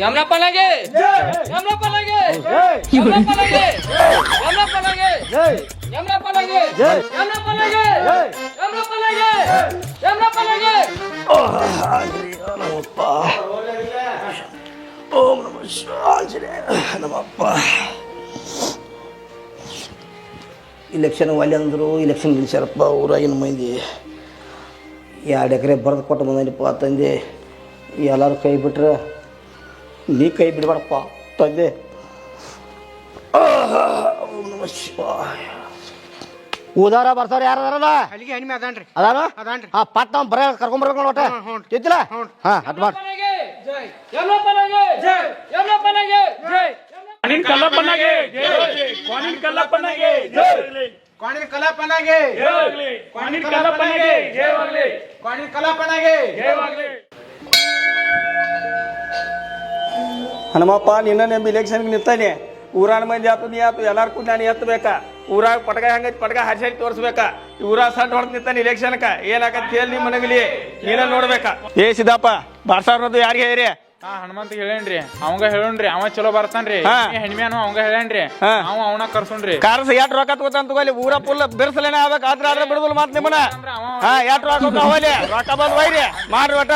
ಯಮನಪ್ಪನಿಗೆ ಯಮನಪ್ಪನಿಗೆ ಯಮನಪ್ಪನಿಗೆ ಯಮನಪ್ಪನಿಗೆ ಯಮನಪ್ಪನಿಗೆ ಯಮನಪ್ಪನಿಗೆ ಯಮನಪ್ಪನಿಗೆ ಯಮನಪ್ಪನಿಗೆ ನಮ್ಮಪ್ಪ ಓಂ ನಮ ಶಿವಾಯ ನಮ್ಮಪ್ಪ ಇಲೆಕ್ಷನ್ ಒಲೆ ಅಂದರು ಇಲೆಕ್ಷನ್ ನಿಲ್ಸ್ಯಾರಪ್ಪ ಊರಾಗಿನ ಮಂದಿ 2 ಎಕರೆ ಬರೆದು ಕೊಟ್ಟು ಬಂದನಪ್ಪ ತಂದೆ ಎಲ್ಲರೂ ಕೈ ಬಿಟ್ರೆ ನೀ ಕೈ ಬಿಡಬೇಡಪ್ಪ ತಂದೆ ಓಂ ನಮ ಶಿವಾಯ ಊದಾರ ಬರ್ತಾರ ಯಾರು ಅದಾರಲ್ಲ ಅಲ್ಲಿಗೆ ಹೆಣ್ಮೆ ಅದಾನ್ರಿ ಅದಾರ ಅದಾನ್ರಿ ಹಾಂ ಪಟ್ ನಾವು ಬರ ಕರ್ಕೊಂಬರ್ಬೇಕು ಒಟ್ಟ ತಿದ್ದಿಲ್ಲ ಹಾಂ ಅದು ಮಾಡಿ ಯಮನಪ್ಪನಿಗೆ ಯಮನಪ್ಪನಿಗೆ ಕ್ವಾಣಿನ ಕಲ್ಲಪ್ಪನಿಗೆ ಕ್ವಾಣಿನ ಕಲ್ಲಪ್ಪನಿಗೆ ಕ್ವಾಣಿನ ಕಲಾಪನಾಗೆ ಕ್ವಾಣಿನ ಕಲ್ಲಪ್ಪನಿಗೆ ಜಯವಾಗಲಿ ಕ್ವಾಣಿನ ಕಲಾಪನಾಗೆ ಜಯವಾಗಲಿ. ಹನುಮಪ್ಪ ನಿನ್ನ ನಂಬಿ ಇಲೆಕ್ಷನ್ಗೆ ನಿಂತಾನೆ ಊರಾನ ಮಂದಿ ಆತು ನೀ ಆತು ಎಲ್ಲಾರು ಕೂಡ ನಾನು ಎತ್ತಬೇಕ ಊರಾಗ ಪಟಕ ಹೆಂಗೈತಿ ಪಟಕ ಹರಿಸಿ ತೋರಿಸ್ಬೇಕ ಊರಾಗ ಸಣ್ಣ ಹೊಡೆದು ನಿಂತಾನೆ ಇಲೆಕ್ಷನ್ಕ ಏನಾಗತ್ತೆ ಹೇಳಿ ನಿಮ್ಮ ಮನೆಗಲಿ ನೀನ ನೋಡ್ಬೇಕ ಏ ಸಿದ್ದಪ್ಪ ಬಾರ್ಸಾವ್ರದ್ದು ಯಾರಿಗೆ ಹೇರಿ ಹನುಮಂತ ಹೇಳೇನ್ರಿ ಅವಂಗ ಹೇಳೋಣ್ರಿ ಅವ ಚಲೋ ಬರ್ತಾನ್ರಿ ಹೆಣ್ಮ್ಯಾನು ಅವಂಗ ಹೇಳೇನ್ರಿ ಅವ ಅವನ ಕರ್ಸೋಣ್ರಿ ಕಾರ್ಸ ಎಟ್ ರೊಕ್ಕ ತಗೋತಾನ ತಗೋಲಿ ಊರ ಫುಲ್ ಬೆರ್ಸಲೇನೆ ಆಗ್ಬೇಕು ಆದ್ರೆ ಬಿಡುದಿಲ್ಲ ಮಾತು ನಿಮ್ಮನ ಹಾ ಎಟ್ ರೊಕ್ಕ ಹೋಗ್ಲಿ ರೊಕ್ಕ ಬಂದ್ ಒಯ್ರಿ ಮಾಡ್ರಿ ಒಟ್ಟ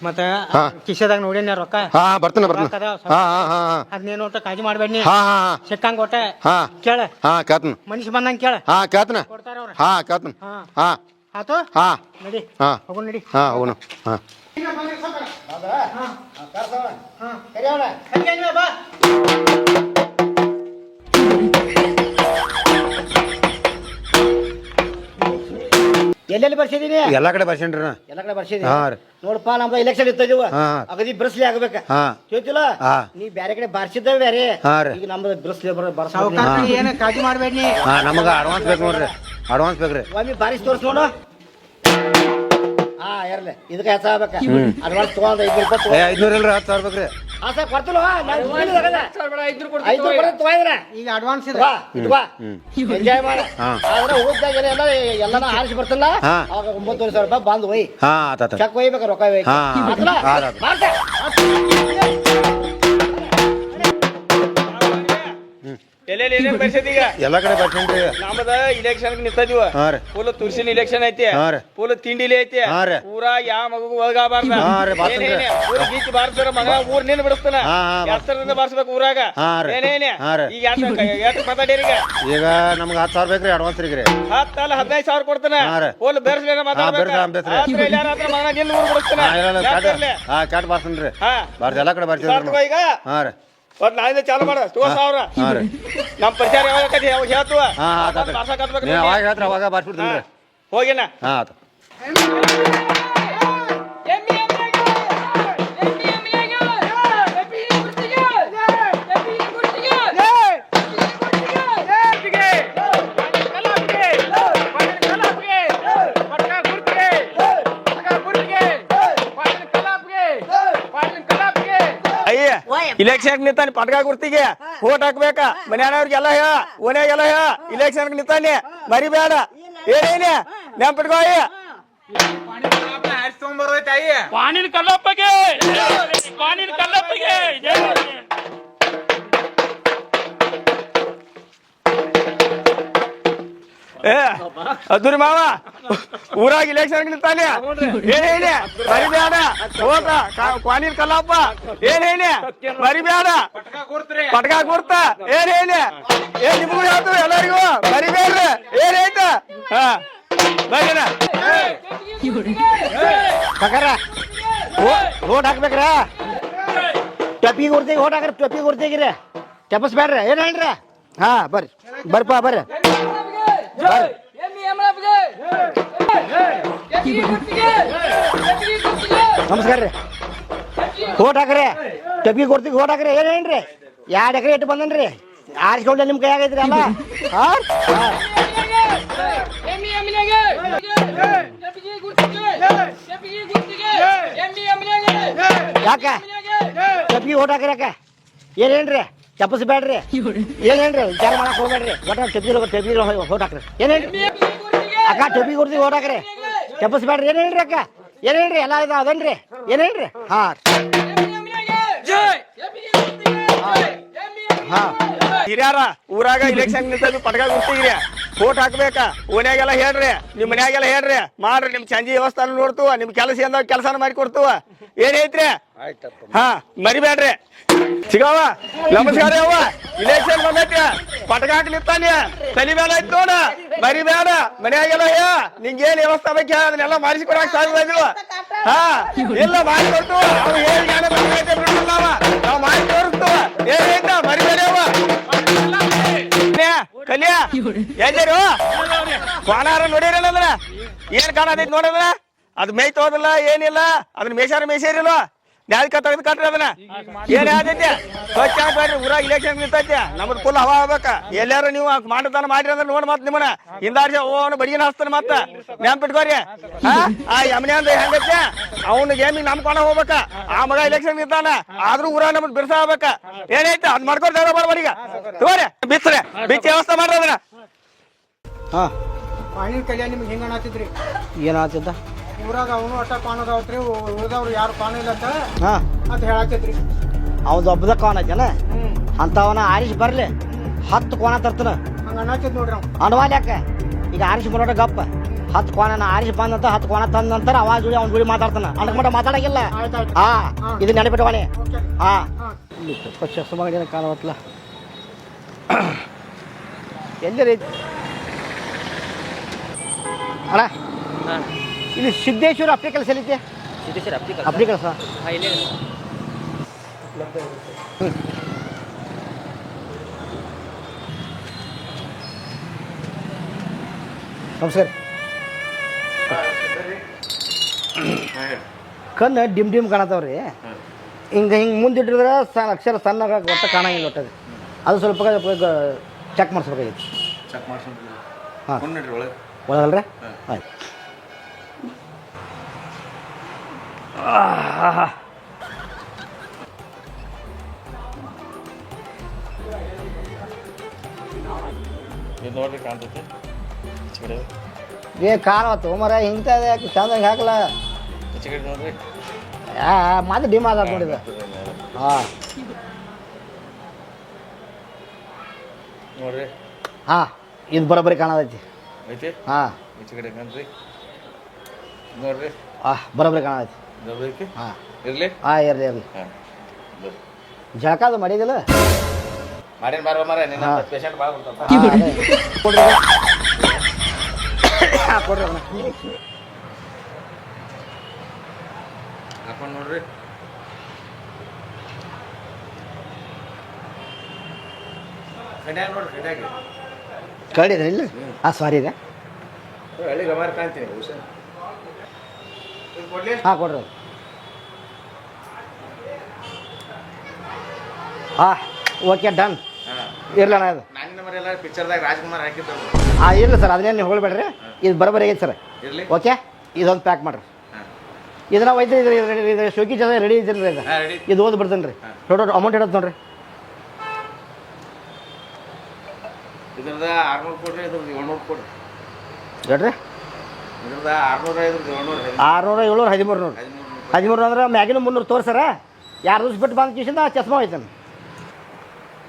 ಮತ್ತ ಕಿಶೆದಾಗ ನೋಡೇನ ರೊಕ್ಕ ಬರ್ತಾನೆ ಅದ್ನೇನು ಒಟ್ಟ ಕಾಳಜಿ ಮಾಡ್ಬೇಡಿ ಹಾ ಸಿಕ್ಕಂಗ ಒಟ್ಟ ಹಾ ಕೇಳ ಹಾ ಕೇಳ್ತಾನ ಮನುಷ್ಯ ಬಂದಂಗ ಕೇಳ ಹಾ ಕೇಳ್ತಾನ ಕೊಡ್ತಾರ ಅವ್ರ ಹಾ ಕೇಳ್ತಾನ ಹಾ ಆತು ಹಾ ನಡಿ ಹಾ ಹೋಗೋಣ ನಡಿ ಹಾ ಹೋಗೋಣ ಹಾ ಬಾ ಎಲ್ಲೆಲ್ಲಿ ಬರ್ಸಿದೀನಿ ಎಲ್ಲಾ ಕಡೆ ಬರ್ಸೇನ್ರಿ ನಾ ಎಲ್ಲ ಕಡೆ ಬರ್ಸಿದೀನಿ ಹಾ ರೀ ನೋಡಪ್ಪ ನಮ್ದು ಇಲೆಕ್ಷನ್ ಇರ್ತಿದೀವ ಹಾ. ಅಗದಿ ಬ್ರಸ್ಲಿ ಆಗ್ಬೇಕ ಹಾ ಕೇಳ್ತಿಲ್ಲ ಹಾ. ನೀ ಬ್ಯಾರೆ ಕಡೆ ಬಾರ್ಸಿದ್ದ ಬೇರೆ ಹಾ ರೀ. ಈಗ ನಮ್ದು ಬ್ರಸ್ಲಿ ಬರ್ಸ ಏನು ಕಾಳಜಿ ಮಾಡ್ಬೇಡಿ ಹಾ ನಮಗ ಅಡ್ವಾನ್ಸ್ ಬೇಕು ನೋಡ್ರಿ ಅಡ್ವಾನ್ಸ್ ಬೇಕ್ರಿ ಒಮ್ಮೆ ಬಾರಿಸಿ ತೋರ್ಸ್ ನೋಡು ಹಾ ಇರ್ಲಿ ಇದಕ್ಕೆ ಹೆಚ್ಚಾಗಬೇಕ ಅಡ್ವಾನ್ಸ್ ತಗೊಂಡ್ 500 ರೂಪಾಯಿ ಏ 500 ಇಲ್ರಿ 10,000 ಬೇಕ್ರಿ ಹಾ ಸರ್ ಕೊಡ್ತಿಲ್ವ 500 ತಗೊಂಡ್ರ ಈಗ ಅಡ್ವಾನ್ಸ್ ಇದೆ ಎಂಜಾಯ್ ಮಾಡ ಆದ್ರೆ ಹೋಗ್ದಾಗ ಎಲ್ಲಾನ ಆರಿಸಿ ಬರ್ತಲ್ಲ ಹಾ. ಅವಾಗ 9,000 ರೂಪಾಯಿ ಬಂದ್ ಒಯ್ ಹಾ ಆತ ಚೆಕ್ ಒಯ್ಬೇಕ ರೊಕ್ಕ ಒಯ್ಬೇಕು ಹಾ. ಆತಲ್ಲ? ಆತ್. ಮಾಡ್ತೆ. ಎಲ್ಲೆಲ್ಲಿ ಏನೇನ್ ಬರ್ಸದೀಗ ಎಲ್ಲಾ ಕಡೆ ಬರ್ಸೇನ್ರಿ ನಮ್ಮದ ಇಲೆಕ್ಷನ್ ನಿಂತದೀವ ಹಾ ರೀ ಫುಲ್ ತುರ್ಸಿನ ಇಲೆಕ್ಷನ್ ಐತಿ ಹಾ ರೀ. ಫುಲ್ ತಿಂಡಿಲಿ ಐತಿ ಹಾ ರೀ. ಪೂರಾ ಯಾವ ಮಗು ಒಳಗಾಬಾರ್ದ ಹಾ ರೀ, ಬಾರ್ಸನ್ರಿ. ಊರ್ ಗೀಚಿ ಬಾರ್ಸ್ತಾರ ಮಗ ಊರ್ ನಿನ್ ಬಿಡಿಸ್ತಾನ ಹಾ, ಹಾ, ಎತ್ತರದಿಂದ ಬಾರ್ಸ್ಬೇಕು ಊರಾಗ ಹಾ ರೀ. ಏನೇನೆ ಹಾ ರೀ. ಈಗ ಎಷ್ಟು ಮಾತಾಡೀರೀಗ ಈಗ ನಮ್ಗೆ 10,000 ಬೇಕ್ರಿ ಅಡ್ವಾನ್ಸ್ ರೀ 10 ಅಲ್ಲ 15,000 ಕೊಡ್ತಾನ ಹಾ ರೀ. ಫುಲ್ ಬೆರ್ಸ್ಲೇನ ಬೆರ್ಸ್ಲೇನ ಬೇಸ್ರಿ. ಮಗನ ನಿಲ್ ಊರ್ ಬಿಡಿಸ್ತಾನ ಹಾ ಕ್ಯಾಟ್ ಬಾರ್ಸನ್ರಿ ಹಾ ಬಾರ್ಸ ಎಲ್ಲಾ ಕಡೆ ಬರ್ಸೇನ್ರಿ ಈಗ ಹಾ ರೀ ಒಟ್ ನಾಳಿಂದ ಚಾಲು ಮಾಡ 2,000 ಹಾ ರೀ ನಮ್ ಪರಿಚಾರ ಯಾವಾಗ ಹೇಳ್ತುವ ಹಾ ಆತ ನೀವು ಅವಾಗ ಹೇಳ್ತೀರ ಅವಾಗ ಬಾರ್ಸ್ಬಿಡ್ತೀನಿ ಹೋಗಿನ ಹಾ ಆತ ಇಲೆಕ್ಷನ್ ನಿಂತಾನೆ ಪಟ್ಕ ಗುರ್ತಿಗೆ ಓಟ್ ಹಾಕ್ಬೇಕ ಮನ್ಯಾನವ್ರಿಗೆಲ್ಲ ಹೇಳ ಓನ್ಯಾಗೆಲ್ಲ ಹೇಳ ಇಲೆಕ್ಷನ್ ನಿಂತಾನೆ ಮರಿಬೇಡ ಏನೇನೆ ನೆನ್ಪಿಟ್ಕೋ ಕ್ವಾಣಿನ ಕಲ್ಲಪ್ಪಗೆ ಕ್ವಾಣಿನ ಕಲ್ಲಪ್ಪಗೆ ಏ ಅದ್ದೂರಿ ಮಾವ ಊರಾಗ ಇಲೆಕ್ಷನ್ ನಿಂತಾನೆ ಏನೇನೆ ಮರಿಬೇಡ ಓಟ ಕ್ವಾಣಿನ ಕಲ್ಲಪ್ಪ ಏನೇನೆ ಮರಿಬೇಡ ಪಟ್ಕ ಗುರ್ತ ಏನೇನೆ ಏನ್ ನಿಮ್ಗೂ ಹೇಳ್ತು ಎಲ್ಲರಿಗೂ ಮರಿಬೇಡ್ರಿ ಏನೈತ ಹಾ ಬರೀನ ಕಕರ ಓಟ್ ಹಾಕ್ಬೇಕ್ರ ಟೊಪ್ಪಿಗೆ ಹೊಡ್ತೀವಿ ಓಟ್ ಹಾಕ್ರಿ ಟೊಪ್ಪಿಗೆ ಹೊಡ್ತೀಗಿರಿ ತಪ್ಪಿಸ್ಬೇಡ್ರಿ ಏನ್ ಹೇಳ್ರಿ ಹಾ ಬರ್ರಿ ಬರ್ಪ ಬರ್ರಿ ನಮಸ್ಕಾರ ರೀ ಓಟ್ ಹಾಕ್ರಿ ಟೊಪ್ಪಿಗೆ ಕೊಡ್ತೀವಿ ಓಟ್ ಹಾಕ್ರಿ ಏನೇನ್ರಿ 2 ಎಕರೆ ಇಟ್ಟು ಬಂದನ್ರಿ ಆರಿಸ್ಕೊಂಡ್ರೆ ನಿಮ್ಮ ಕೈ ಆಗೈತ್ರಿ ಅಲ್ಲ ಎಮ್ಮಿ ಯಾಕ ಟಪ್ಪಿಗೆ ಓಟ್ ಹಾಕ್ರಿ ಯಾಕ ಏನೇನ್ರಿ ಚಪ್ಪಸ್ ಬೇಡ್ರಿ ಏನೇನ್ರಿ ವಿಚಾರ ಮಾಡಕ್ ಹೋಗ್ಬೇಡ್ರಿ ಒಟ್ಟ ಟಪ್ಪಿಗೆ ಓಟ್ ಹಾಕ್ರಿ ಏನೇನ್ರಿ ಅಕ್ಕ ಟಪ್ಪಿಗೆ ಕೊಡ್ತೀವಿ ಓಟ್ ಹಾಕ್ರಿ ಚಪ್ಪಸ್ ಬೇಡ್ರಿ ಏನೇನ್ರಿ ಅಕ್ಕ ಏನೇನ್ರಿ ಎಲ್ಲ ಇದು ಅದನ್ರಿ ಏನೇನ್ರಿ ಹಾಂ ಹಾಂ ಹಿರಿಯಾರ ಊರಾಗ ಇಲೆಕ್ಷನ್ ನಿಂತ ಪಟ್ಕ ಗುರ್ತಿಗ್ರಿ ಓಟ್ ಹಾಕ್ಬೇಕ ಓನ್ಯಾಗೆಲ್ಲ ಹೇಳ್ರಿ ನಿಮ್ ಮನ್ಯಾಗೆಲ್ಲ ಹೇಳ್ರಿ ಮಾಡ್ರಿ ನಿಮ್ ಸಂಜೆ ವ್ಯವಸ್ಥಾನ ನೋಡ್ತುವ ನಿಮ್ ಕೆಲಸ ಏನ ಕೆಲಸನ ಮಾಡಿ ಕೊಡ್ತುವ ಏನೈತ್ರಿ ಹಾ ಮರಿಬೇಡ್ರಿ ಸಿಗವ ನಮಸ್ಕಾರ ಅವ್ವ ಇಲೆಕ್ಷನ್ ಬಂದೈತಿ ಪಟ್ಕ ಹಾಕ್ಲಿತ್ತಾನೆ ತಲಿ ಬೇಡ ಐತ್ ನೋಡ ಮರಿಬೇಡ ಮನ್ಯಾಗೆಲ್ಲ ನಿಂಗೇನ್ ವ್ಯವಸ್ಥೆ ಬೇಕು ಅದನ್ನೆಲ್ಲ ಮಾಡಿಸಿಕೊಡಕ್ ಸಾಧ್ಯ ಹಾ ಇಲ್ಲ ಮಾಡಿ ಕೊಡ್ತು ಅವ್ ಹೇಳಿ ನಾವು ಮಾಡಿ ತೋರಿಸ್ತು ಏನೈತ ಮರಿಬೇಡ ಅವ್ವ ಕಲಿಯ ಎಲ್ಲರೂ ಕೋಲಾರ ನೋಡಿರಲ್ಲ ಅಂದ್ರ ಏನ್ ಕಾಣತೈತಿ ನೋಡಿದ್ರ ಅದ್ ಮೇಯ್ತ ಹೋದಲ್ಲ ಏನಿಲ್ಲ ಅದನ್ನ ಮೇಯ್ಸಾರಿಲ್ಲ ನ್ಯಾಯಕ್ಕೆ ತೆಗೆದು ಕಟ್ರಿ ಅದನ್ನ ಏನ್ ಆದೈತಿ ಸ್ವಚ್ಛ ಆಗ್ಬೇಡ್ರಿ ಊರಾಗ ಇಲೆಕ್ಷನ್ ನಿಂತೈತಿ ನಮ್ದು ಫುಲ್ ಹವಾ ಆಗ್ಬೇಕ ಎಲ್ಲಾರು ನೀವು ಮಾಡತಾನ ಮಾಡ್ರಿ ಅಂದ್ರೆ ನೋಡ್ ಮತ್ ನಿಮ್ಮನ್ನ ಹಿಂದಾರ್ಸಿ ಓನ್ ಬಡಿಗಿನ ಹಚ್ತಾನ ಮತ್ತ ನೆನ್ಪಿಟ್ಕೋರಿ ಆ ಯಮನೆ ಅಂದ್ರೆ ಹೆಂಗೈತಿ ಅವ್ನ ಗೇಮಿಗೆ ನಂಬ್ಕೊಂಡ ಹೋಗ್ಬೇಕ ಆ ಮಗ ಇಲೆಕ್ಷನ್ ನಿಂತಾನ ಆದ್ರೂ ಊರಾಗ ನಮ್ದು ಬಿರ್ಸ ಆಗ್ಬೇಕ ಏನೈತಿ ಅದ್ ಮಾಡ್ಕೊಂಡು ಜಾಗ ಮಾಡ್ಬಾರೀಗ ತಗೋರಿ ಬಿಚ್ಚ್ರೆ ಬಿಚ್ಚಿ ವ್ಯವಸ್ಥೆ ಮಾಡ್ರಿ ಅದನ್ನ ಹಾಂ ಪಾಣಿನ ಕಲ್ಯಾಣ ನಿಮ್ಗೆ ಹೆಂಗ ಅನ್ನತ್ತಿದ್ರಿ ಏನಾಗ್ತದ ಊರಾಗ ಅವನು ಒಟ್ಟ ಕಾನ್ ಅದಾವತ್ರಿ ಉಳಿದವ್ರು ಯಾರು ಕಾನ್ ಇಲ್ಲತ್ತ ಹಾಂ ಅಂತ ಹೇಳತ್ತಿದ್ರಿ ಅವ್ದು ಒಬ್ಬದ ಕೋನ ಜನ ಅಂತವನ ಆರಿಸ್ ಬರ್ಲಿ 10 ಕೋನ ತರ್ತಾನ ಹಂಗ ಅನ್ನತ್ತಿದ್ ನೋಡ್ರಿ ಅವ್ನು ಅನ್ವಾಲ್ ಯಾಕೆ ಈಗ ಆರಿಸ್ ಬರೋಟ ಗಪ್ಪ 10 ಕೋನ ಆರಿಸ್ ಬಂದಂತ 10 ಕೋನ ತಂದ ನಂತರ ಅವ ಜೋಡಿ ಅವ್ನ ಜೋಡಿ ಮಾತಾಡ್ತಾನ ಅನ್ಕ ಮಟ್ಟ ಮಾತಾಡಂಗಿಲ್ಲ ಆಯ್ತಾಯ್ತು ಹಾ ಇದು ನೆನಪಿಟ್ಟವಾಣಿ ಓಕೆ ಹಾ ಹಾಂ ಇಲ್ಲಿ ಚಸ್ಮಾಗೇನ ಕಾಣವತ್ಲ ಎಲ್ಲಿ ಅಣ್ಣ ಇಲ್ಲಿ ಸಿದ್ದೇಶ್ವರ ಅಪ್ಲಿಕಲ್ಸ್ ಎಲ್ಲಿದೆ ಅಪ್ಲಿಕಲ್ಸ್ ನಮಸ್ಕಾರ ಕಣ್ಣು ಡಿಮ್ ಡಿಮ್ ಕಾಣತಾವ್ರಿ ಹಿಂಗೆ ಮುಂದಿಟ್ಟಿದ್ರೆ ಅಕ್ಷರ ಸಣ್ಣ ಒಟ್ಟ ಕಾಣಂಗಿಲ್ಲ ಒಟ್ಟದು ಅದು ಸ್ವಲ್ಪ ಚೆಕ್ ಮಾಡಿಸ್ಬೇಕಾಗಿತ್ತು ಹಾಂ ಒಳಗಲ್ರಿ ಆಯ್ತು ನೋಡ್ರಿ ಕಾಣ್ತೈತಿ ಏ ಕಾಣವತ್ತು ಮರ ಹಿಂಗ್ತದ ಯಾಕೆ ಚಂದಂಗೆ ಹಾಕಲ್ಲ ನೋಡ್ರಿ ಮತ್ತೆ ಡಿಮ್ ಆದ ನೋಡಿದ ಹಾಂ ನೋಡ್ರಿ ಹಾಂ ಇದು ಬರೋಬ್ಬರಿ ಕಾಣತೈತಿ ಐತಿ ಹಾಂ ಈಚೆ ಕಡೆ ಕಾಣ್ರಿ ನೋಡ್ರಿ ಬರೋಬ್ಬರಿ ಕಾಣತೈತಿ ನೋಡ್ರಿ ಹಾಂ ಇರ್ಲಿ ಹಾಂ ಇರಲಿ ಇರಲಿ ಹಾಂ ಜಳಕಾದು ಮಾಡಿದಿಲ್ಲ ಮಾಡೇನ್ ಬಾರ ಮರ ನಿನ್ನ ಪೇಷಂಟ್ ಭಾಳ ಬರ್ತಾವ ಕೊಡ್ರಿ ಕೊಡ್ರಿ ಅದನ್ನ ಹಾಕೊಂಡು ನೋಡ್ರಿ ಗಡ್ಯಾಗ ನೋಡ್ರಿ ಗಡ್ಯಾಗ ಕಡಿದ್ರಿ ಇಲ್ಲ ಹಾಂ ಸಾರಿ ಇದೆ ಹಳ್ಳಿ ಗಮಾರ ಕಾಣ್ತೀನಿ ಹುಷಾರ್ ಕೊಡ್ಲಿ ಹಾಂ ಕೊಡ್ರಿ ಅದು ಹಾಂ ಓಕೆ ಡನ್ ಇರ್ಲಣ್ಣ ಅದು ನನ್ನ ನಂಬರ್ ಎಲ್ಲ ಪಿಕ್ಚರ್ದಾಗ ರಾಜ್ಕುಮಾರ್ ಹಾಕಿದ್ದವು ಇಲ್ಲ ಸರ್ ಅದನ್ನೇನು ನೀವು ಹೋಗ್ಬೇಡ್ರಿ ಇದು ಬರೋಬ್ಬರಿ ಆಗೈತೆ ಸರ್ ಇರ್ಲಿ ಓಕೆ ಇದೊಂದು ಪ್ಯಾಕ್ ಮಾಡಿರಿ ಇದನ್ನ ಒಯ್ದು ಇದು ಶೋಕಿ ಜನ ರೆಡಿ ಇದ್ದೀರಿ ಇದು ಹಾಂ ರೆಡಿ ಇದು ಓದಿ ಬಿಡ್ತೇನೆ ರೀ ಟೋಟಲ್ ಅಮೌಂಟ್ ಇಡತ್ತೆ ನೋಡ್ರಿ ಇದ್ರದ 600 ಕೊಡ್ರಿ ಇದ್ರದ್ದು 700 ಕೊಡ್ರಿ ಹೇಳ್ರಿ ಇದ್ರದ 600 ಇದ್ರದ್ದು 700 600 700 1300 1300 ಅಂದ್ರೆ ಮ್ಯಾಗಿನ 300 ತೋರಿಸ್ಯಾರ 2 ದಿವ್ಸ ಬಿಟ್ಟು ಬಂದ ಕಿಶಿಂದ ಚಸ್ಮಾ ಹೋಯ್ತಾನೆ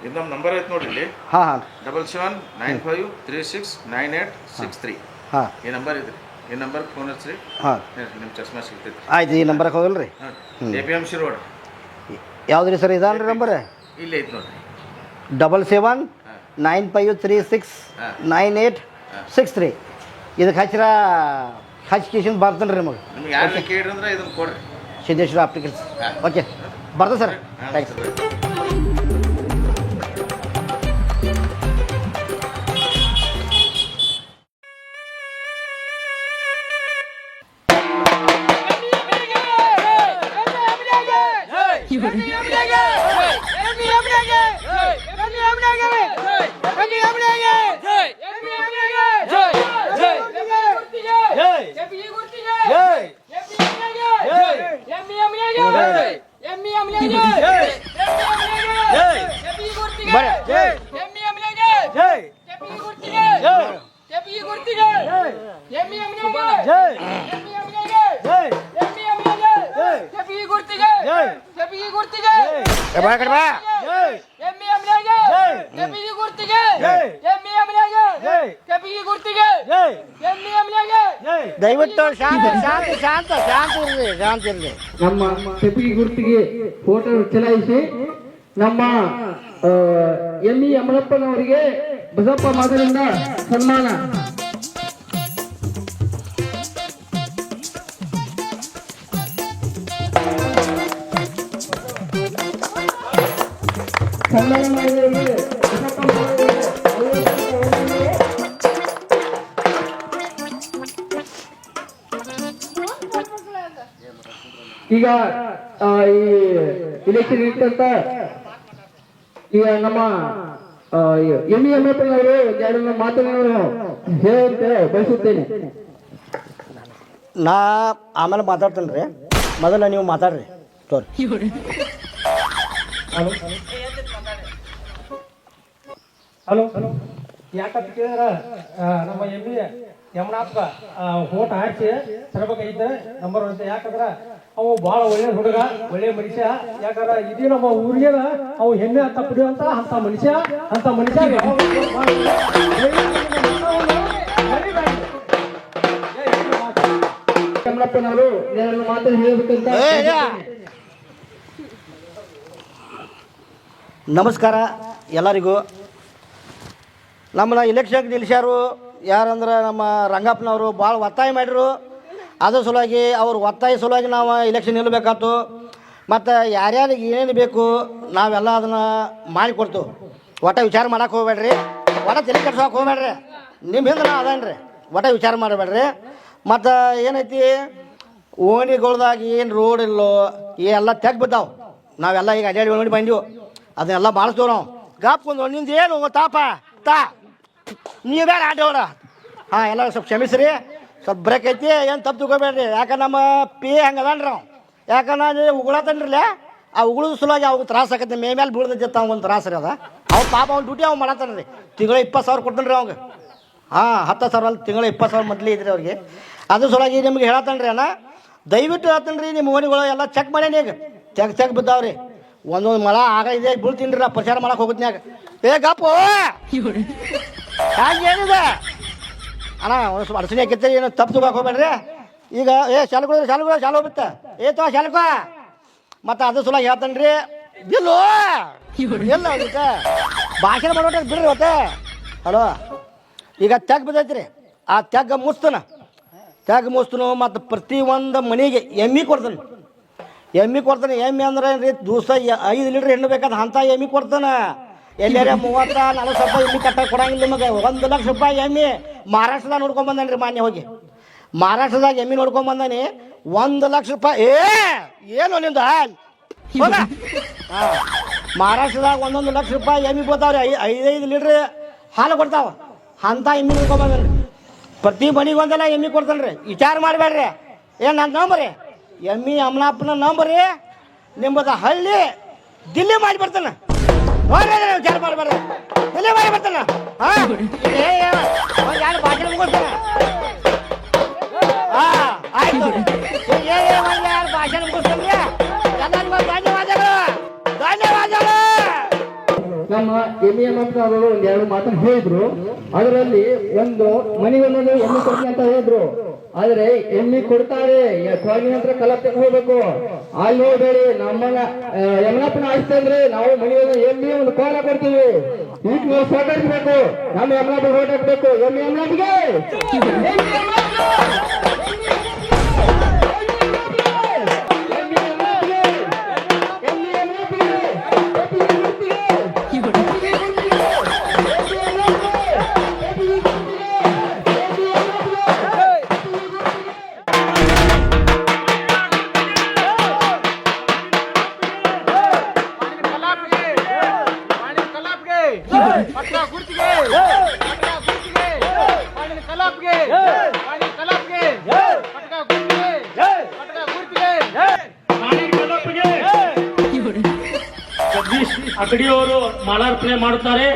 ಇದು ನಮ್ಮ ನಂಬರ್ ಐತೆ ನೋಡ್ರಿ ಇಲ್ಲಿ ಹಾಂ ಹಾಂ 7795369863 ಹಾಂ ಈ ನಂಬರ್ ಇದ್ರಿ ಈ ನಂಬರ್ ಫೋನ್ ಹಚ್ಚ್ರಿ ಹಾಂ ನಿಮ್ಮ ಚಸ್ಮಾ ಸಿಗ್ತೈತಿ ಆಯ್ತು ಈ ನಂಬರ್ಗೆ ಹೋಗಲ್ಲ ರೀ APMC ರೋಡ್ ಯಾವ್ದು ರೀ ಸರ್ ಇದಲ್ಲ ರೀ ನಂಬರ್ ಇಲ್ಲಿ ಐತೆ ನೋಡ್ರಿ 7795369863 ಇದಕ್ಕೆ ಹಚ್ಚಿ ಕಿಶಿಂದ ಬರ್ತಾನೆ ರೀ ನಿಮಗೆ ನಿಮ್ಗೆ ಯಾರು ಕೇಳ್ರಿ ಅಂದ್ರೆ ಇದನ್ನ ಕೊಡ್ರಿ ಸಿದ್ದೇಶ್ವರ ಅಪ್ಲಿಕೇಶನ್ ಓಕೆ ಬರ್ತದೆ ಸರ್ ಥ್ಯಾಂಕ್ಸ್ ಜೈ ಬಾ ಕಡೆ ಬಾ. ಎಮ್ಮಿ ಅಮ್ಮನಿಗೆ ಕೆಪಿಗೆ ಗುರ್ತಿಗೆ ಎಮ್ಮಿ ಅಮ್ಮನಿಗೆ ಕೆಪಿಗೆ ಗುರ್ತಿಗೆ ಎಮ್ಮಿ ಅಮ್ಮನಿಗೆ ದಯವಿಟ್ಟು ಶಾಂತ ಶಾಂತ ಶಾಂತ ಶಾಂತ ಇರ್ರಿ, ಶಾಂತ ಇರ್ರಿ. ನಮ್ಮ ಕೆಪಿಗೆ ಗುರ್ತಿಗೆ ಫೋಟೋ ಚಲಾಯಿಸಿ ನಮ್ಮ ಎಮ್ಮಿ ಅಮಲಪ್ಪನವರಿಗೆ ಬಸಪ್ಪ ಮಾದರಿಂದ ಸನ್ಮಾನ. ಸನ್ಮಾನ ಮಾಡಿದವರಿಗೆ ಬಸಪ್ಪ ಮಾದರಿಗೆ ಈಗ ಈ ಇಲೆಕ್ಷನ್ ಇಟ್ಟಂತ ಈಗ ನಮ್ಮ ಎಮ್ಮಿ ಅಮ್ಮಪ್ಪನವರು ಎರಡು ಮಾತುಗಳನ್ನು ಹೇಳಕ್ಕೆ ಬಯಸುತ್ತೇನೆ. ನಾ ಆಮೇಲೆ ಮಾತಾಡ್ತೇನೆ ರೀ, ಮೊದಲ ನೀವು ಮಾತಾಡ್ರಿ ತೋರಿ. ಹಲೋ ಯಾಕಂತ ಕೇಳಿದ್ರ ನಮ್ಮ ಎಮ್ಮಿ ಯಮನಾಪ್ಪ ಓಟ್ ಹಾಕಿ ತರಬೇಕಾಗಿದ್ದೆ ನಂಬರ್ ಅಂತ. ಯಾಕಂದ್ರ ಅವು ಭಾಳ ಒಳ್ಳೆ ಹುಡುಗ, ಒಳ್ಳೆ ಮನುಷ್ಯ. ಯಾಕಂದ್ರ ಇಡೀ ನಮ್ಮ ಊರಿಗೆ ಅವು ಹೆಮ್ಮೆ ಅಂತ ಪಡೆಯುವಂತ ಅಂತ ಮನುಷ್ಯ ಕಮಲಪ್ಪನವರು ಎರಡು ಮಾತನ್ನು ಹೇಳಬೇಕಂತ. ನಮಸ್ಕಾರ ಎಲ್ಲರಿಗೂ. ನಮ್ಮನ್ನ ಇಲೆಕ್ಷನ್ಗೆ ನಿಲ್ಲಿಸ್ಯಾರು ಯಾರಂದ್ರೆ ನಮ್ಮ ರಂಗಪ್ಪನವರು ಭಾಳ ಒತ್ತಾಯ ಮಾಡಿರು. ಅದ್ರ ಸಲುವಾಗಿ ಅವ್ರು ಒತ್ತಾಯ ಸಲುವಾಗಿ ನಾವು ಇಲೆಕ್ಷನ್ ನಿಲ್ಲಬೇಕಾಯ್ತು. ಮತ್ತು ಯಾರ್ಯಾರಿಗೆ ಏನೇನು ಬೇಕು ನಾವೆಲ್ಲ ಅದನ್ನು ಮಾಡಿಕೊಡ್ತು. ಒಟ್ಟ ವಿಚಾರ ಮಾಡಕ್ಕೆ ಹೋಗ್ಬೇಡ್ರಿ, ಒಟ್ಟ ತಲೆ ಕೆಡ್ಸೋಕೆ ಹೋಗ್ಬೇಡ್ರಿ. ನಿಮ್ಮ ಹಿಂದೆ ಅದೇನು ರೀ, ಒಟ್ಟ ವಿಚಾರ ಮಾಡಬೇಡ್ರಿ. ಮತ್ತು ಏನೈತಿ ಓಣಿಗಳ್ದಾಗ ಏನು ರೋಡ್ ಇಲ್ಲೋ ಎಲ್ಲ ತೆಗ್ ಬಿದ್ದಾವೆ. ನಾವೆಲ್ಲ ಈಗ ಅಡ್ಯಾಡಿ ನೋಡಿ ಬಂದೀವಿ, ಅದನ್ನೆಲ್ಲ ಮಾಡಿಸ್ತೇವೆ ನಾವು. ಗಾಪ್ಕೊಂಡು ನಿಂದು ಏನು ತಾಪ ನೀವು ಬೇಡ ಆಟ ಹೊಡ. ಹಾಂ, ಎಲ್ಲ ಸ್ವಲ್ಪ ಕ್ಷಮಿಸ್ರಿ, ಸ್ವಲ್ಪ ಬ್ರೇಕ್ ಐತಿ, ಏನು ತಪ್ಪು ತಿಳ್ಕೊಬೇಡ್ರಿ. ಯಾಕಂದ್ರೆ ನಮ್ಮ ಪಿ ಹಂಗದನ್ರಿ ನಾವು. ಯಾಕಂದ್ರೆ ಉಗುಳತನ್ರಲ್ಲ, ಆ ಉಗುಳದ ಸಲುವಾಗಿ ಅವ್ಗೆ ತ್ರಾಸ ಆಕೈತಿ. ಮೇಲೆ ಬೀಳ್ದೈತಿ ಅವ್ನು ತ್ರಾಸ ರೀ. ಅದ ಅವ್ನು ಪಾಪ ಅವ್ನು ಡ್ಯೂಟಿ ಅವ್ನು ಮಾಡತ್ತಾನ ರೀ. ತಿಂಗಳ 20,000 ಕೊಡ್ತಾನೆ ರೀ ಅವ್ಗೆ. ಹಾಂ, 10,000 ಅಲ್ಲ, ತಿಂಗಳ 20,000 ಮೊದಲೇ ಇದ್ರಿ ಅವ್ರಿಗೆ. ಅದ್ರ ಸಲುವಾಗಿ ನಿಮ್ಗೆ ಹೇಳತ್ತಾನ ರೀ ಅಣ್ಣ, ದಯವಿಟ್ಟು ಹೇಳ್ತಾನೆ ರೀ, ನಿಮ್ಮ ಓಣಿಗಳು ಎಲ್ಲ ಚೆಕ್ ಮಾಡೇನಿ. ಈಗ ಚೆಕ್ ಬಿದ್ದಾವ್ರಿ. ಒಂದೊಂದು ಮಳ ಆಗ ಇದೆ ಬೀಳ್ತೀನಿ ರೀ. ನಾ ಪ್ರಚಾರ ಮಾಡಕ್ಕೆ ಹೋಗುತ್ನ್ಯಾಗ ಏ ಗಪ್ಪು ಏನಿದೆ ಅಣ್ಣ, ಒಂದು ಸ್ವಲ್ಪ ಅಡಚಣೆ ಆಕೈತೆ, ಏನು ತಪ್ಪು ತಗೋಕೆ ಹೋಗ್ಬೇಡ್ರಿ. ಈಗ ಶಾಲೆಗಳು ಶಾಲೆ ಹೋಗುತ್ತೆ ಏತೋ ಶಾಲೆಕ. ಮತ್ತು ಅದ್ರ ಸಲುವಾಗಿ ಹೇಳ್ತಾನೆ ರೀ, ಬಿಲ್ಲು ಎಲ್ಲ ಹೋಗುತ್ತೆ ಭಾಷಣ ಮಾಡೋಟ ಬಿಡ್ರಿ ಇವತ್ತೆ. ಹಲೋ, ಈಗ ತೆಗ್ ಬಿದ್ದೈತಿ ರೀ, ಆ ತೆಗ್ ಮುಚ್ತಾನ ಮತ್ತು ಪ್ರತಿಯೊಂದು ಮನೆಗೆ ಎಮ್ಮಿ ಕೊಡ್ತಾನೆ. ಎಮ್ಮಿ ಅಂದ್ರೆ ರೀ ದಿವಸ 5 ಲೀಟ್ರ್ ಎಣ್ಣೆ ಬೇಕಾದ್ರೆ ಅಂಥ ಎಮ್ಮಿ ಕೊಡ್ತಾನೆ. ಎಲ್ಲಾರ 30-40 ರೂಪಾಯಿ ಎಮ್ಮಿ ಕಟ್ಟಾಗಿ ಕೊಡಂಗಿಲ್ಲ ನಿಮಗೆ. 1 ಲಕ್ಷ ರೂಪಾಯಿ ಎಮ್ಮಿ ಮಹಾರಾಷ್ಟ್ರದಾಗ ನೋಡ್ಕೊಂಬಂದಾನೆ ರೀ ಮಾನ್ಯ ಹೋಗಿ. ಮಹಾರಾಷ್ಟ್ರದಾಗ ಎಮ್ಮಿ ನೋಡ್ಕೊಂಬಂದಾನೆ 1 ಲಕ್ಷ ರೂಪಾಯಿ. ಏನು ನಿಂದು ಹಾಂ, ಮಹಾರಾಷ್ಟ್ರದಾಗ 1 ಲಕ್ಷ ರೂಪಾಯಿ ಎಮ್ಮಿ ಬೋತಾವ್ರಿ. 5 ಲೀಟ್ರ್ ಹಾಲು ಕೊಡ್ತಾವ. ಅಂಥ ಎಮ್ಮಿ ನೋಡ್ಕೊಂಬಂದಾನೆ. ಪ್ರತಿ ಮನೆಗೆ ಒಂದೆಲ್ಲ ಎಮ್ಮಿ ಕೊಡ್ತಾನೆ ರೀ. ವಿಚಾರ ಮಾಡಬೇಡ್ರಿ. ಏನು ನನ್ನ ನಂಬರಿ ಎಮ್ಮಿ ಅಮ್ಮನಪ್ಪನ ನಂಬರಿ. ನಿಮ್ಮದು ಹಳ್ಳಿ ದಿಲ್ಲಿ ಮಾಡಿ ಬರ್ತಾನೆ. ನೋಡ್ರಿ, ವಿಚಾರ ಮಾಡಬೇಡ್ರಿ, ದಿಲ್ಲಿ ಮಾಡಿ ಬರ್ತಾನೆ. ಹಾಂ, ಯಾರು ಭಾಷಣ ಮುಗಿಸ್ತಾನೆ. ಹಾಂ, ಆಯ್ತು. ಯಾರು ಭಾಷಣ ಮುಗಿಸ್ತಾನೆ. ಎಲ್ಲರಿಗೂ ಧನ್ಯವಾದಗಳು. ನಮ್ಮ ಎಮ್ಮಿ ಅಮ್ಮಪ್ಪನವರು ಒಂದೆರಡು ಮಾತನ್ನು ಹೇಳಿದ್ರು. ಅದರಲ್ಲಿ ಒಂದು ಮನೆಗೊಂದು ಎಮ್ಮಿ ಕೊಡ್ತೀನಿ ಅಂತ ಹೇಳಿದ್ರು. ಆದ್ರೆ ಎಮ್ಮಿ ಕೊಡ್ತಾರೆ, ಸ್ವಾಮಿ ನಂತರ ಕಲಪ್ತಕ್ಕೆ ಹೋಗ್ಬೇಕು. ಅಲ್ಲಿ ಹೋಗ್ಬೇಡಿ. ನಮ್ಮನ್ನ ಯಮನಪ್ಪನ ಆಸ್ತಿ ಅಂದ್ರೆ ನಾವು ಮನೆಯಲ್ಲಿ ಎಮ್ಮಿ ಒಂದು ಕೋಲ ಕೊಡ್ತೀವಿ. ಈಗ ನೀವು ಸಹಕರಿಸಬೇಕು. ನಮ್ಮ ಯಮನಪ್ಪ ಓಟ್ ಹಾಕ್ಬೇಕು. ಎಮ್ಮಿ ಯಮನಪ್ಪಿಗೆ ಅಕಡಿಯವರು ಮಾಲಾರ್ಪಣೆ ಮಾಡುತ್ತಾರೆ.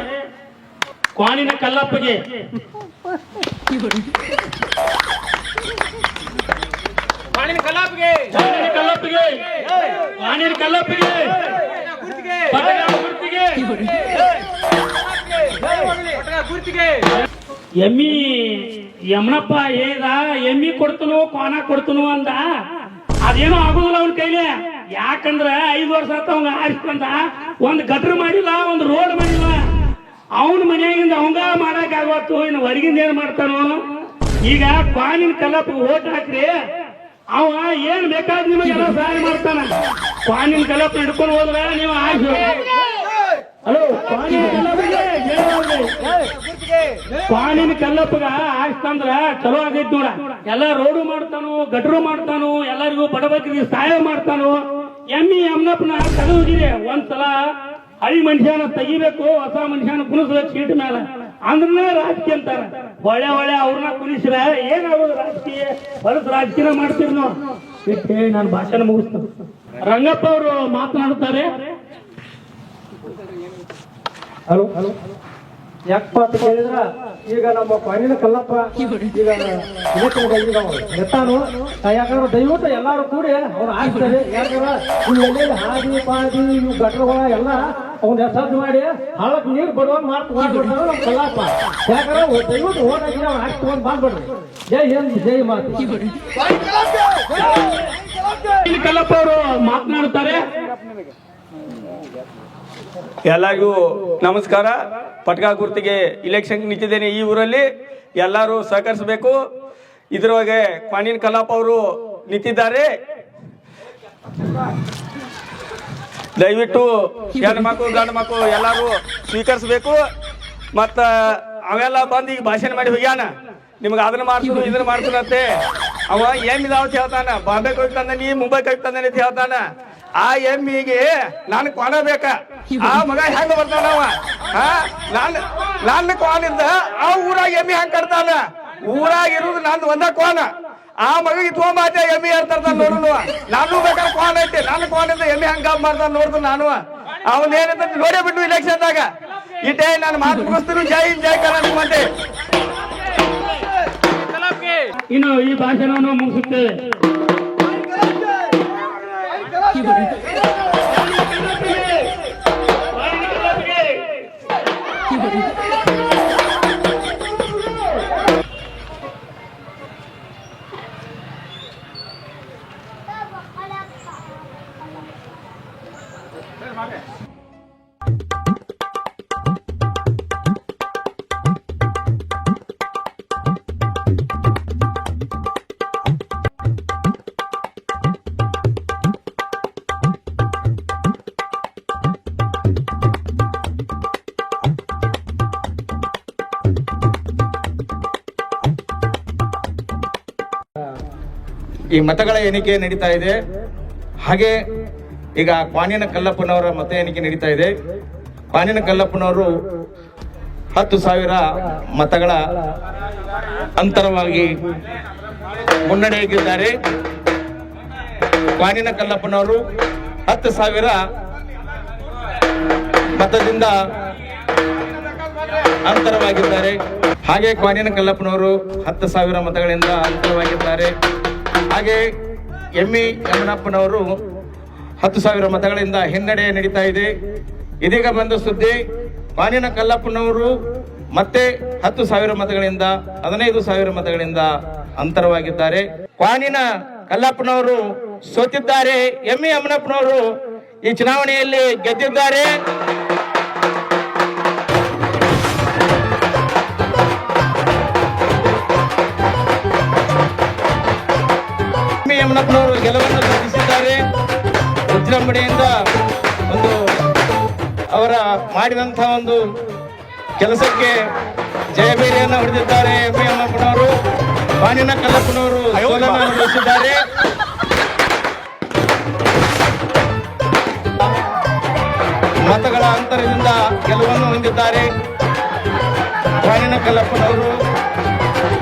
ಕ್ವಾಣಿನ ಕಲ್ಲಪ್ಪಗೆ ಪಾಣಿನ ಕಲಾಪ್ಗೆ ಕ್ವಾಣಿನ ಕಲ್ಲಪ್ಪಗೆ ಕ್ವಾಣಿನ ಕಲ್ಲಪ್ಪಗೆ ಪಟಗಾಳ ಗುರ್ತಿಗೆ ಎಮ್ಮಿ ಯಮನಪ್ಪ ಏದ ಎಮ್ಮಿ ಕೊಡ್ತನು ಕೋನ ಕೊಡ್ತನು ಅಂದ ಅದೇನೋ ಆಗುದಿಲ್ಲ ಅವನ ಕೈಲಿ. ಯಾಕಂದ್ರ 5 ವರ್ಷ ಆತ ಅವಂಗ ಆರಿಸ್ಕೊಂಡ ಒಂದ್ ಗಟ್ರ ಮಾಡಿಲ್ಲ, ಒಂದ್ ರೋಡ್ ಮಾಡಿಲ್ಲ. ಅವನ ಮನೆಯಾಗಿಂದ ಅವಂಗ ಮಾಡಕ್ ಆಗವತ್ತು, ಇನ್ನು ಹೊರಗಿಂದ ಏನ್ ಮಾಡ್ತಾನೋ. ಈಗ ಕ್ವಾನಿನ ಕಲ್ಲಪ್ಪ ಓಟ್ ಹಾಕ್ರಿ, ಅವ ಏನ್ ಬೇಕಾದ್ ನಿಮಗೆಲ್ಲ ಸಹಾಯ ಮಾಡ್ತಾನ. ಕ್ವಾನಿನ ಕಲ್ಲಪ್ಪ ಹಿಡ್ಕೊಂಡು ಹೋದ್ರ ನೀವು ಆಯ್ತು. ಹಲೋ, ಕ್ವಾನಿನ ಕಲ್ಲಪ್ಪಗ ಆಯ್ತಂದ್ರ ಚಲೋ ಆಗೈತ್ ನೋಡ. ಎಲ್ಲಾ ರೋಡು ಮಾಡ್ತಾನು, ಗಟ್ರು ಮಾಡ್ತಾನು, ಎಲ್ಲರಿಗೂ ಬಡಬಗ್ಗರಿಗೆ ಸಹಾಯ ಮಾಡ್ತಾನು. ಎಮ್ಮಿ ಯಮನಪ್ಪನ ತೆಗೆದಿರಿ. ಒಂದ್ಸಲ ಹಳಿ ಮನುಷ್ಯನ ತೆಗಿಬೇಕು, ಹೊಸ ಮನುಷ್ಯನ ಕುಣಿಸ್ಬೇಕು ಸೀಟ್ ಮೇಲೆ, ಅಂದ್ರ ರಾಜಕೀಯ ಅಂತಾರ. ಒಳ್ಳೆ ಅವ್ರನ್ನ ಕುಣಿಸ್ರ ಏನಾಗೋದು ರಾಜಕೀಯ, ಹೊಲಸ ರಾಜಕೀಯ ಮಾಡ್ತೀರಿ ನಾವು. ನಾನು ಭಾಷಣ ಮುಗಿಸ್ತೀನಿ. ರಂಗಪ್ಪ ಅವರು ಮಾತನಾಡುತ್ತಾರೆ. ಹಲೋ, ಯಾಕಪ್ಪ ಅಂತ ಕೇಳಿದ್ರ, ಈಗ ನಮ್ಮ ಕ್ವಾನಿನ ಕಲ್ಲಪ್ಪ ಈಗ ಎತ್ತಾನು. ಯಾಕಂದ್ರೆ ದಯವಿಟ್ಟು ಎಲ್ಲಾರು ಕೂಡಿ ಅವ್ರು ಹಾಕ್ತಾರೆ. ಯಾಕಂದ್ರೆ ಇಲ್ಲೆಲ್ಲಿ ಹಾದಿ ಪಾದಿ ಇವು ಗಟ್ರಗಳ ಎಲ್ಲ ಅವ್ನ ಸದ್ದು ಮಾಡಿ ಹಳಕ್ ನೀರು ಬರುವಂಗ ಮಾಡ್ಬಿಡ್ತಾರೆ ನಮ್ಮ ಕಲ್ಲಪ್ಪ. ಯಾಕಂದ್ರೆ ದಯವಿಟ್ಟು ಓಟ್ ಹಾಕಿ ಅವ್ರು ಹಾಕಿ ತಗೊಂಡ್ ಬಂದ್ಬಿಡ್ರಿ. ಜೈ ಹಿಂದ್, ಜೈ ಮಾತು. ಕಲ್ಲಪ್ಪ ಅವರು ಮಾತನಾಡುತ್ತಾರೆ. ಎಲ್ಲರಿಗೂ ನಮಸ್ಕಾರ. ಪಟ್ಕಾ ಗುರ್ತಿಗೆ ಇಲೆಕ್ಷನ್ ನಿಂತಿದ್ದೇನೆ ಈ ಊರಲ್ಲಿ. ಎಲ್ಲರೂ ಸಹಕರಿಸಬೇಕು. ಇದ್ರೊಳಗೆ ಕ್ವಾನಿನ ಕಲ್ಲಪ್ಪ ಅವರು ನಿಂತಿದ್ದಾರೆ. ದಯವಿಟ್ಟು ಹೆಣ್ಣು ಮಕ್ಕಳು ಗಂಡು ಮಕ್ಕಳು ಎಲ್ಲರೂ ಸ್ವೀಕರಿಸಬೇಕು. ಮತ್ತ ಅವೆಲ್ಲ ಬಂದು ಈಗ ಭಾಷಣ ಮಾಡಿ ಹೋಗ್ಯಾನ, ನಿಮ್ಗೆ ಅದನ್ನ ಮಾಡ್ತೀನಿ ಇದನ್ನ ಮಾಡ್ತೀನಂತೆ. ಅವ ಏನಿದಾವ ಅಂತ ಹೇಳ್ತಾನ. ಬಾಂಬೆಗೆ ಹೋಗ್ತಾನೆ, ಮುಂಬೈಗೆ ಹೋಗ್ತಾನೆ ಅಂತ ಹೇಳ್ತಾನ. ಆ ಎಮ್ಮಿಗೆ ನಾನು ಕ್ವಾನ ಬೇಕ. ಆ ಮಗ ಹೆಂಗ ಬರ್ತಾನವ? ನನ್ನ ಕ್ವಾನಿಂದ ಆ ಊರಾಗ ಎಮ್ಮಿ ಹೆಂಗ್ ಕಟ್ತಾನ? ಊರಾಗ ಇರುದು ನಂದು ಒಂದ ಕ್ವಾನ. ಆ ಮಗಿಗೆ ತೊಗೊಂಬಾತ ಎಮ್ಮಿ ಏರ್ತಾರ ನೋಡುನು. ನಾನು ಬೇಕಾದ್ರೆ ಕ್ವಾನ್ ಐತಿ, ನನ್ನ ಕ್ವಾನಿಂದ ಎಮ್ಮಿ ಹೆಂಗ್ ಮಾಡ್ತಾನ ನೋಡ್ದು ನಾನು. ಅವನ್ ಏನಂತ ನೋಡೇ ಬಿಟ್ಟು ಇಲೆಕ್ಷನ್ದಾಗ. ಇಟ್ಟೇ ನಾನು ಮಾತು ಮುಗಿಸ್ತೀನಿ. ಜೈ ಹಿಂದ್, ಜೈ ಕರ್ನಾಟಕ ಮಂದಿ. ಇನ್ನು ಈ ಭಾಷಣವನ್ನು ಮುಗಿಸುತ್ತೇವೆ. ಈ ಮತಗಳ ಎಣಿಕೆ ನಡೀತಾ ಇದೆ. ಹಾಗೆ ಈಗ ಕ್ವಾನಿನ ಕಲ್ಲಪ್ಪನವರ ಮತ ಎಣಿಕೆ ನಡೀತಾ ಇದೆ. ಕ್ವಾನಿನ ಕಲ್ಲಪ್ಪನವರು 10,000 ಮತಗಳ ಅಂತರವಾಗಿ ಮುನ್ನಡೆಯಾಗಿದ್ದಾರೆ. ಕ್ವಾನಿನ ಕಲ್ಲಪ್ಪನವರು 10,000 ಮತದಿಂದ ಅಂತರವಾಗಿದ್ದಾರೆ. ಹಾಗೆ ಕ್ವಾನಿನ ಕಲ್ಲಪ್ಪನವರು 10,000 ಮತಗಳಿಂದ ಅಂತರವಾಗಿದ್ದಾರೆ. ಹಾಗೆ ಎಮ್ಮಿ ಯಮನಪ್ಪನವರು 10,000 ಮತಗಳಿಂದ ಹಿನ್ನಡೆ ನಡೀತಾ ಇದೆ. ಇದೀಗ ಬಂದ ಸುದ್ದಿ, ಕ್ವಾನಿನ ಕಲ್ಲಪ್ಪನವರು ಮತ್ತೆ 10,000 ಮತಗಳಿಂದ 15,000 ಮತಗಳಿಂದ ಅಂತರವಾಗಿದ್ದಾರೆ. ಕ್ವಾನಿನ ಕಲ್ಲಪ್ಪನವರು ಸೋತಿದ್ದಾರೆ. ಎಮ್ಮಿ ಯಮನಪ್ಪನವರು ಈ ಚುನಾವಣೆಯಲ್ಲಿ ಗೆದ್ದಿದ್ದಾರೆ. ಯಮನಪ್ಪನವರು ಗೆಲುವನ್ನು ಸಾಧಿಸಿದ್ದಾರೆ. ವಿಜೃಂಭಣೆಯಿಂದ ಅವರ ಮಾಡಿದಂತಹ ಒಂದು ಕೆಲಸಕ್ಕೆ ಜಯಬೇರಿಯನ್ನು ಹೊಡೆದಿದ್ದಾರೆ. ಎಮ್ಮಿ ಯಮನಪ್ಪನವರು ಕ್ವಾನಿನ ಕಲ್ಲಪ್ಪನವರು ಸೋಲನ್ನು ಅನುಭವಿಸಿದ್ದಾರೆ. ಮತಗಳ ಅಂತರದಿಂದ ಗೆಲುವನ್ನು ಹೊಂದಿದ್ದಾರೆ. ಕ್ವಾನಿನ ಕಲ್ಲಪ್ಪನವರು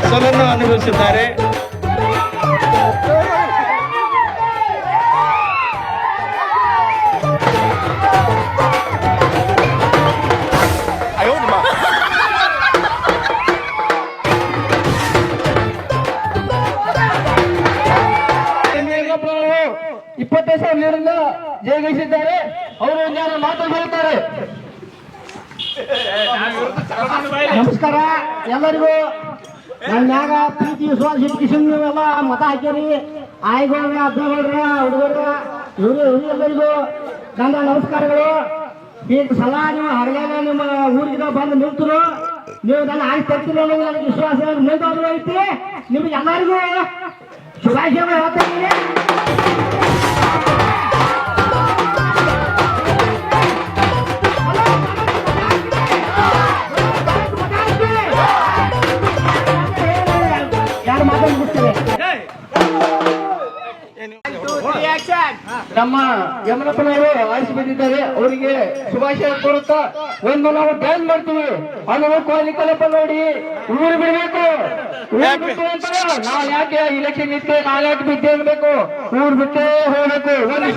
ಸೋಲನ್ನು ಅನುಭವಿಸಿದ್ದಾರೆ. ಜಯಗಳಿಸಿದ್ದಾರೆ. ಅವರು ಒಂದೆರಡು ಮಾತು ಹೇಳ್ತಾರೆ. ನಮಸ್ಕಾರ ಎಲ್ಲರಿಗೂ. ನನ್ನ ಮ್ಯಾಗ ಪ್ರೀತಿ ವಿಶ್ವಾಸ ಇಟ್ಕಿಸಿದ್ ನೀವೆಲ್ಲ ಮತ ಹಾಕ್ಯಾರಿ. ಆಯ್ಗಳ್ರ ಅಬ್ಬಗಳ್ರ ಹುಡುಗರ ಇವರು ಎಲ್ಲರಿಗೂ ನನ್ನ ನಮಸ್ಕಾರಗಳು. ಈಗ ಸಲ ನೀವು ಹಗಲಾಗ ನಿಮ್ಮ ಊರಿಗೆ ಬಂದು ನಿಲ್ತರು, ನೀವು ನನ್ನ ಆಯ್ಕೆ ತರ್ತಿರೋ ನನಗೆ ವಿಶ್ವಾಸ ಮುಂದಾದ್ರು ಐತಿ. ನಿಮ್ಗೆ ಎಲ್ಲರಿಗೂ ಶುಭಾಶಯಗಳು ಹೇಳ್ತಾ ಇದ್ದೀನಿ. ಯಾರು ಮಾತಾಡ್ಬಿಡ್ತಾರೆ. ನಮ್ಮ ಯಮನಪ್ಪನವರು ಆಯ್ಕೆ ಬಂದಿದ್ದಾರೆ, ಅವರಿಗೆ ಶುಭಾಶಯ ಕೋರುತ್ತಾ ಒಂದು ನಾವು ಬ್ಯಾನ್ ಮಾಡ್ತೀವಿ. ಅದು ಕೋಲಿ ಕಲಪ ನೋಡಿ ಊರು ಬಿಡಬೇಕು. ಊರು ಬಿಟ್ಟು ಅಂತ ನಾವು ಯಾಕೆ ಇಲೆಕ್ಷನ್ ಇತ್ತೆ, ನಾವು ಯಾಕೆ ಬಿಟ್ಟೇ ಇರಬೇಕು, ಊರು ಬಿಟ್ಟೇ ಹೋಗ್ಬೇಕು. ಒಂದು